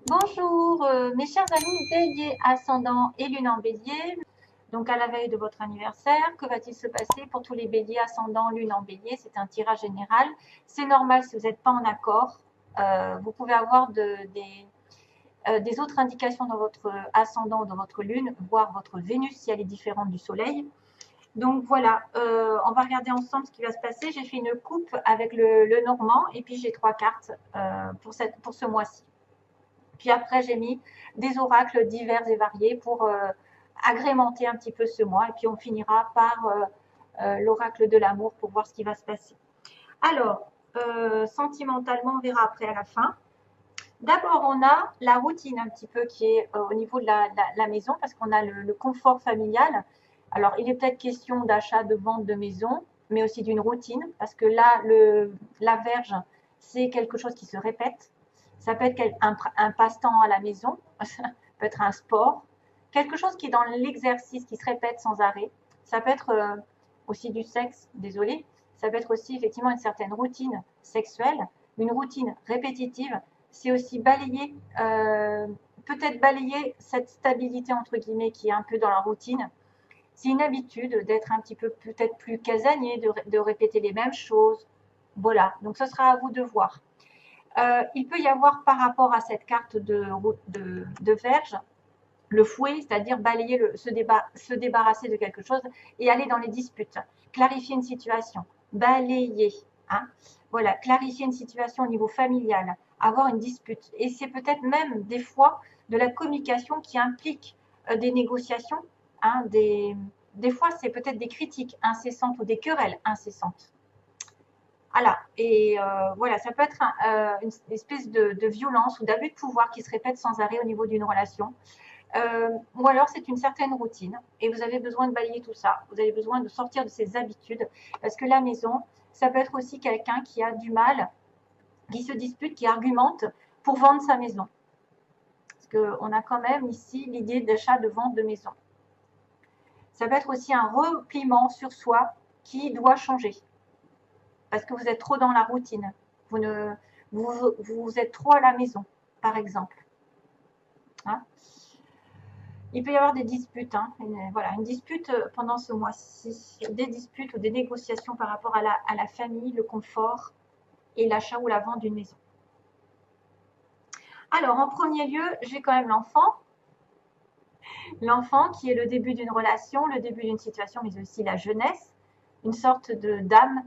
Bonjour, mes chers amis bélier, ascendant et lune en bélier. Donc à la veille de votre anniversaire, que va-t-il se passer pour tous les béliers, ascendant, lune en bélier? C'est un tirage général. C'est normal si vous n'êtes pas en accord. Vous pouvez avoir des autres indications dans votre ascendant ou dans votre lune, voire votre Vénus si elle est différente du soleil. Donc voilà, on va regarder ensemble ce qui va se passer. J'ai fait une coupe avec le normand et puis j'ai 3 cartes pour ce mois-ci. Puis après, j'ai mis des oracles divers et variés pour agrémenter un petit peu ce mois. Et puis on finira par l'oracle de l'amour pour voir ce qui va se passer. Alors, sentimentalement, on verra après à la fin. D'abord, on a la routine un petit peu qui est au niveau de la maison parce qu'on a le confort familial. Alors, il est peut-être question d'achat, de vente de maison, mais aussi d'une routine parce que là, la verge, c'est quelque chose qui se répète. Ça peut être un passe-temps à la maison, ça peut être un sport, quelque chose qui est dans l'exercice, qui se répète sans arrêt. Ça peut être aussi du sexe, désolé. Ça peut être aussi effectivement une certaine routine sexuelle, une routine répétitive. C'est aussi balayer, peut-être balayer cette stabilité entre guillemets qui est un peu dans la routine. C'est une habitude d'être un petit peu peut-être plus casanier, de répéter les mêmes choses. Voilà, donc ce sera à vous de voir. Il peut y avoir par rapport à cette carte de verge, le fouet, c'est-à-dire balayer, se débarrasser de quelque chose et aller dans les disputes. Clarifier une situation, balayer. Hein. Voilà, clarifier une situation au niveau familial, avoir une dispute. Et c'est peut-être même des fois de la communication qui implique des négociations. Hein, des fois, c'est peut-être des critiques incessantes ou des querelles incessantes. Voilà, et voilà, ça peut être une espèce de violence ou d'abus de pouvoir qui se répète sans arrêt au niveau d'une relation. Ou alors c'est une certaine routine et vous avez besoin de balayer tout ça. Vous avez besoin de sortir de ces habitudes parce que la maison, ça peut être aussi quelqu'un qui a du mal, qui se dispute, qui argumente pour vendre sa maison. Parce qu'on a quand même ici l'idée d'achat, de vente de maison. Ça peut être aussi un repliement sur soi qui doit changer parce que vous êtes trop dans la routine. Vous êtes trop à la maison, par exemple. Hein. Il peut y avoir des disputes, hein, une dispute pendant ce mois-ci, des disputes ou des négociations par rapport à la famille, le confort et l'achat ou la vente d'une maison. Alors, en premier lieu, j'ai quand même l'enfant. L'enfant qui est le début d'une relation, le début d'une situation, mais aussi la jeunesse, une sorte d'âme.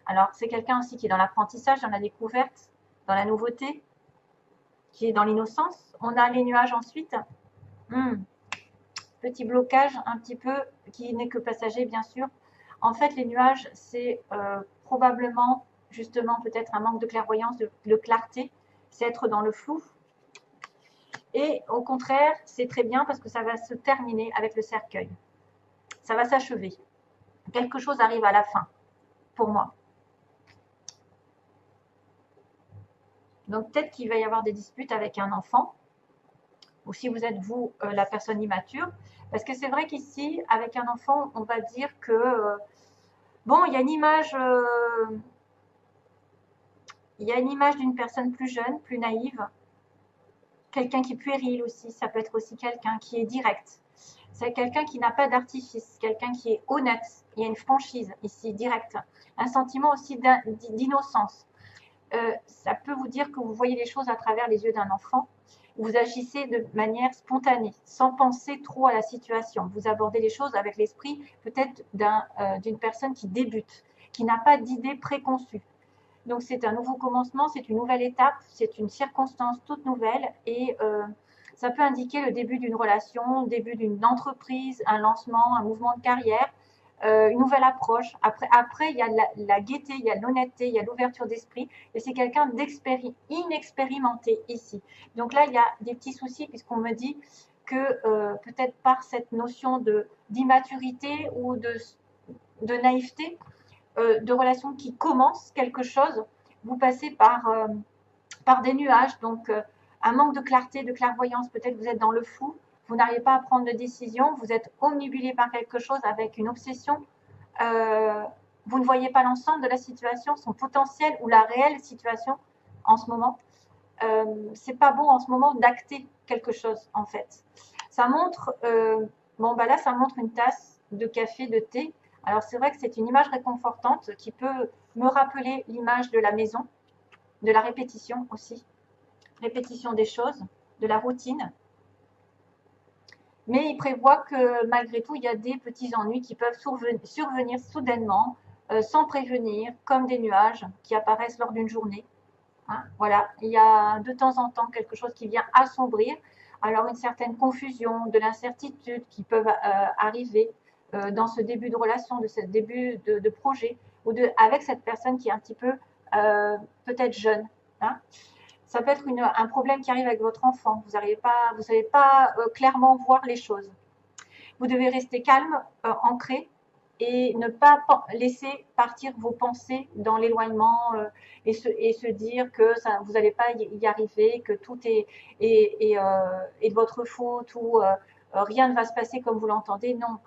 Alors, c'est quelqu'un aussi qui est dans l'apprentissage, dans la découverte, dans la nouveauté, qui est dans l'innocence. On a les nuages ensuite. Petit blocage un petit peu qui n'est que passager bien sûr. En fait, les nuages, c'est probablement justement peut-être un manque de clairvoyance, de clarté, c'est être dans le flou. Et au contraire, c'est très bien parce que ça va se terminer avec le cercueil. Ça va s'achever. Quelque chose arrive à la fin, pour moi. Donc peut-être qu'il va y avoir des disputes avec un enfant, ou si vous êtes vous la personne immature, parce que c'est vrai qu'ici, avec un enfant, on va dire que bon, il y a une image, d'une personne plus jeune, plus naïve, quelqu'un qui est puéril aussi, ça peut être aussi quelqu'un qui est direct. C'est quelqu'un qui n'a pas d'artifice, quelqu'un qui est honnête. Il y a une franchise ici, directe. Un sentiment aussi d'innocence. Ça peut vous dire que vous voyez les choses à travers les yeux d'un enfant. Vous agissez de manière spontanée, sans penser trop à la situation. Vous abordez les choses avec l'esprit peut-être d'une personne qui débute, qui n'a pas d'idée préconçue. Donc c'est un nouveau commencement, c'est une nouvelle étape, c'est une circonstance toute nouvelle et ça peut indiquer le début d'une relation, le début d'une entreprise, un lancement, un mouvement de carrière, une nouvelle approche. Après il y a la gaieté, il y a l'honnêteté, il y a l'ouverture d'esprit et c'est quelqu'un d'inexpérimenté ici. Donc là, il y a des petits soucis puisqu'on me dit que peut-être par cette notion d'immaturité ou de naïveté, de relations qui commencent quelque chose, vous passez par des nuages, donc un manque de clarté, de clairvoyance, peut-être vous êtes dans le flou, vous n'arrivez pas à prendre de décision, vous êtes omnibulé par quelque chose avec une obsession, vous ne voyez pas l'ensemble de la situation, son potentiel ou la réelle situation en ce moment. c'est pas bon en ce moment d'acter quelque chose en fait. Ça montre, bon bah là ça montre une tasse de café, de thé. Alors c'est vrai que c'est une image réconfortante qui peut me rappeler l'image de la maison, de la répétition aussi, répétition des choses, de la routine. Mais il prévoit que malgré tout, il y a des petits ennuis qui peuvent survenir soudainement, sans prévenir, comme des nuages qui apparaissent lors d'une journée. Hein, voilà, il y a de temps en temps quelque chose qui vient assombrir. Alors une certaine confusion, de l'incertitude qui peuvent arriver dans ce début de relation, de ce début de projet, ou avec cette personne qui est un petit peu peut-être jeune. Hein. Ça peut être un problème qui arrive avec votre enfant. Vous savez pas clairement voir les choses. Vous devez rester calme, ancré, et ne pas laisser partir vos pensées dans l'éloignement et se dire que ça, vous n'allez pas y arriver, que tout est de votre faute ou rien ne va se passer comme vous l'entendez. Non,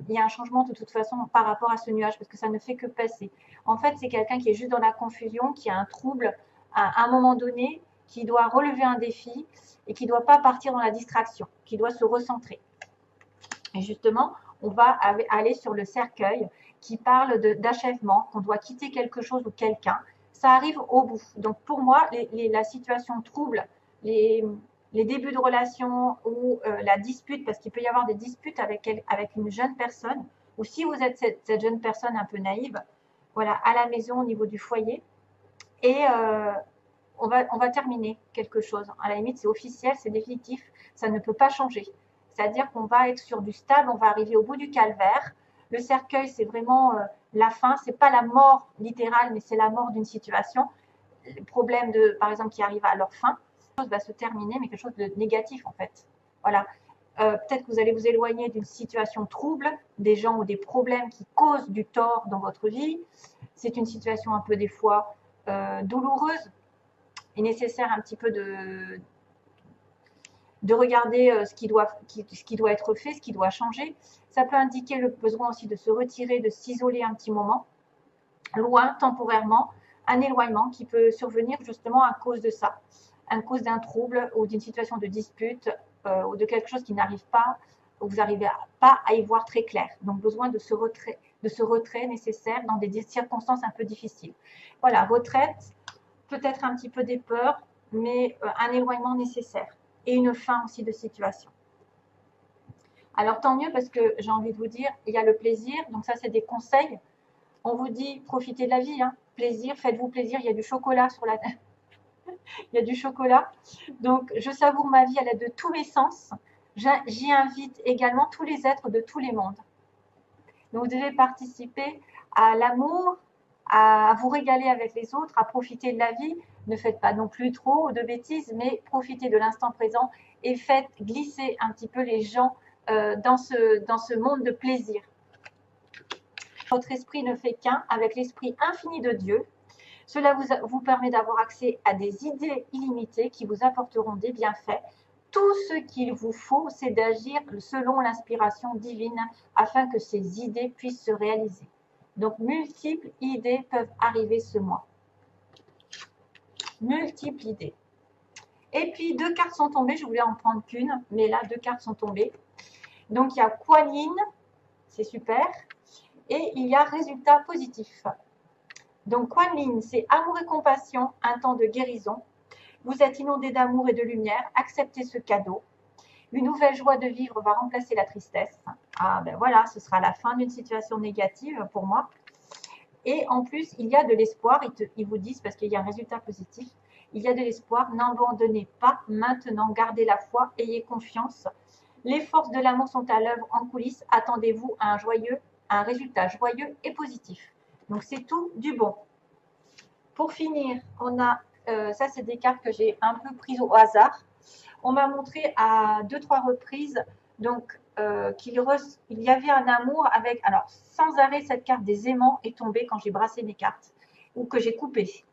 il y a un changement de toute façon par rapport à ce nuage parce que ça ne fait que passer. En fait, c'est quelqu'un qui est juste dans la confusion, qui a un trouble à un moment donné, qui doit relever un défi et qui ne doit pas partir dans la distraction, qui doit se recentrer. Et justement, on va aller sur le cercueil qui parle d'achèvement, qu'on doit quitter quelque chose ou quelqu'un. Ça arrive au bout. Donc pour moi, la situation trouble, les débuts de relation ou la dispute, parce qu'il peut y avoir des disputes avec une jeune personne, ou si vous êtes cette jeune personne un peu naïve, voilà, à la maison, au niveau du foyer, et on va terminer quelque chose. À la limite, c'est officiel, c'est définitif, ça ne peut pas changer. C'est-à-dire qu'on va être sur du stable, on va arriver au bout du calvaire. Le cercueil, c'est vraiment la fin, c'est pas la mort littérale, mais c'est la mort d'une situation. Le problème par exemple, qui arrive à leur fin, quelque chose va se terminer, mais quelque chose de négatif en fait. Voilà. Peut-être que vous allez vous éloigner d'une situation trouble, des gens ou des problèmes qui causent du tort dans votre vie. C'est une situation un peu des fois douloureuse et nécessaire un petit peu de regarder ce qui doit être fait, ce qui doit changer. Ça peut indiquer le besoin aussi de se retirer, de s'isoler un petit moment, loin, temporairement, un éloignement qui peut survenir justement à cause de ça, à cause d'un trouble ou d'une situation de dispute ou de quelque chose qui n'arrive pas, où vous n'arrivez pas à y voir très clair. Donc besoin de ce retrait nécessaire dans des circonstances un peu difficiles. Voilà, retraite, peut-être un petit peu des peurs, mais un éloignement nécessaire. Et une fin aussi de situation. Alors tant mieux parce que j'ai envie de vous dire, il y a le plaisir, donc ça c'est des conseils. On vous dit profitez de la vie, hein. Plaisir, faites-vous plaisir, il y a du chocolat sur la il y a du chocolat. Donc je savoure ma vie à l'aide de tous mes sens. J'y invite également tous les êtres de tous les mondes. Donc vous devez participer à l'amour, à vous régaler avec les autres, à profiter de la vie. Ne faites pas non plus trop de bêtises, mais profitez de l'instant présent et faites glisser un petit peu les gens dans ce monde de plaisir. Votre esprit ne fait qu'un avec l'esprit infini de Dieu. Cela vous permet d'avoir accès à des idées illimitées qui vous apporteront des bienfaits. Tout ce qu'il vous faut, c'est d'agir selon l'inspiration divine afin que ces idées puissent se réaliser. Donc, multiples idées peuvent arriver ce mois. Multiples idées. Et puis, 2 cartes sont tombées. Je voulais en prendre qu'une, mais là, 2 cartes sont tombées. Donc, il y a Kuan Yin, c'est super. Et il y a résultat positif. Donc, Kuan Yin, c'est amour et compassion, un temps de guérison. Vous êtes inondé d'amour et de lumière. Acceptez ce cadeau. Une nouvelle joie de vivre va remplacer la tristesse. Ah ben voilà, ce sera la fin d'une situation négative pour moi. Et en plus, il y a de l'espoir. Ils vous disent, parce qu'il y a un résultat positif, il y a de l'espoir. N'abandonnez pas maintenant. Gardez la foi. Ayez confiance. Les forces de l'amour sont à l'œuvre en coulisses. Attendez-vous à un résultat joyeux et positif. Donc, c'est tout du bon. Pour finir, on a, ça c'est des cartes que j'ai un peu prises au hasard. On m'a montré à 2-3 reprises donc, qu'il y avait un amour avec, alors sans arrêt cette carte des aimants est tombée quand j'ai brassé mes cartes ou que j'ai coupé.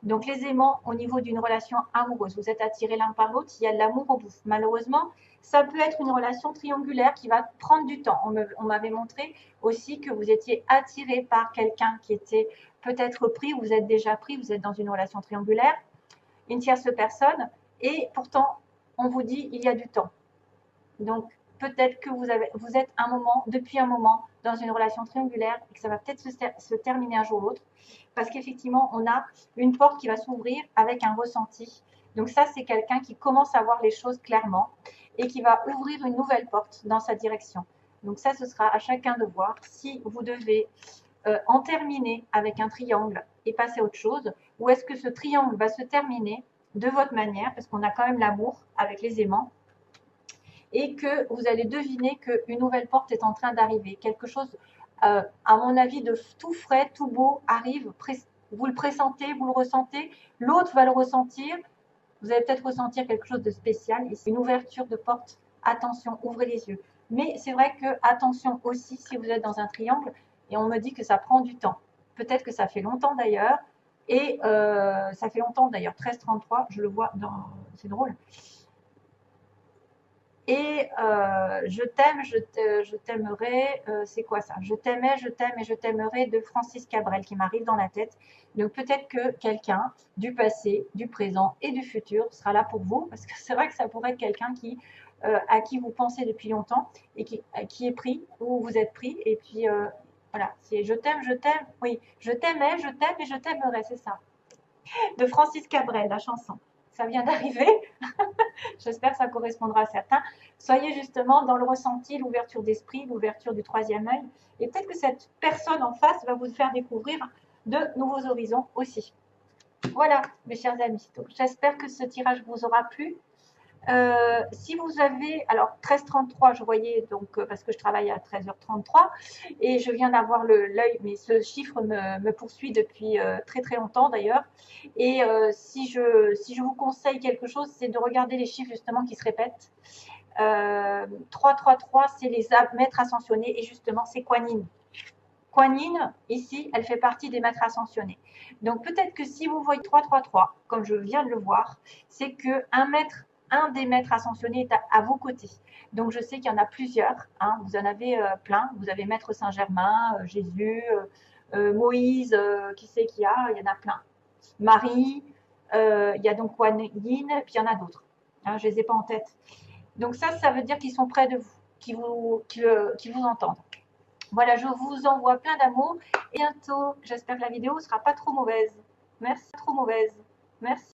Donc les aimants au niveau d'une relation amoureuse, vous êtes attirés l'un par l'autre, il y a de l'amour au bout. Malheureusement, ça peut être une relation triangulaire qui va prendre du temps. On m'avait montré aussi que vous étiez attiré par quelqu'un qui était peut-être pris, vous êtes déjà pris, vous êtes dans une relation triangulaire. une tierce personne, et pourtant, on vous dit il y a du temps. Donc, peut-être que vous êtes depuis un moment dans une relation triangulaire et que ça va peut-être se terminer un jour ou l'autre, parce qu'effectivement, on a une porte qui va s'ouvrir avec un ressenti. Donc ça, c'est quelqu'un qui commence à voir les choses clairement et qui va ouvrir une nouvelle porte dans sa direction. Donc ça, ce sera à chacun de voir si vous devez en terminer avec un triangle et passer à autre chose, ou est-ce que ce triangle va se terminer de votre manière, parce qu'on a quand même l'amour avec les aimants, et que vous allez deviner qu'une nouvelle porte est en train d'arriver. Quelque chose, à mon avis, de tout frais, tout beau arrive. Vous le pressentez, vous le ressentez, l'autre va le ressentir. Vous allez peut-être ressentir quelque chose de spécial. Ici, une ouverture de porte. Attention, ouvrez les yeux. Mais c'est vrai que, attention aussi, si vous êtes dans un triangle, et on me dit que ça prend du temps. Peut-être que ça fait longtemps d'ailleurs. Et ça fait longtemps d'ailleurs, 1333, je le vois dans... C'est drôle. Et je t'aime, je t'aimerai, c'est quoi ça? Je t'aimais, je t'aime et je t'aimerai de Francis Cabrel qui m'arrive dans la tête. Donc peut-être que quelqu'un du passé, du présent et du futur sera là pour vous, parce que c'est vrai que ça pourrait être quelqu'un à qui vous pensez depuis longtemps et qui est pris ou vous êtes pris. Et puis voilà, c'est je t'aime, oui, je t'aimais, je t'aime et je t'aimerai, c'est ça. De Francis Cabrel, la chanson. Ça vient d'arriver. J'espère que ça correspondra à certains. Soyez justement dans le ressenti, l'ouverture d'esprit, l'ouverture du troisième œil. Et peut-être que cette personne en face va vous faire découvrir de nouveaux horizons aussi. Voilà, mes chers amis. J'espère que ce tirage vous aura plu. Si vous avez, alors 13h33, je voyais, donc parce que je travaille à 13h33 et je viens d'avoir l'œil, mais ce chiffre me poursuit depuis très très longtemps d'ailleurs. Et si je vous conseille quelque chose, c'est de regarder les chiffres justement qui se répètent. 333, c'est les maîtres ascensionnés et justement c'est Kuan Yin. Kuan Yin, ici, elle fait partie des maîtres ascensionnés. Donc peut-être que si vous voyez 333, comme je viens de le voir, c'est qu'un des maîtres ascensionnés est à vos côtés. Donc je sais qu'il y en a plusieurs, hein, vous en avez plein. Vous avez Maître Saint-Germain, Jésus, Moïse, qui c'est qu'il y a? Il y en a plein. Marie, il y a donc Kuan Yin, puis il y en a d'autres. Hein, je ne les ai pas en tête. Donc ça veut dire qu'ils sont près de vous, qu'ils vous entendent. Voilà, je vous envoie plein d'amour et bientôt. J'espère que la vidéo ne sera pas trop mauvaise. Merci, trop mauvaise. Merci.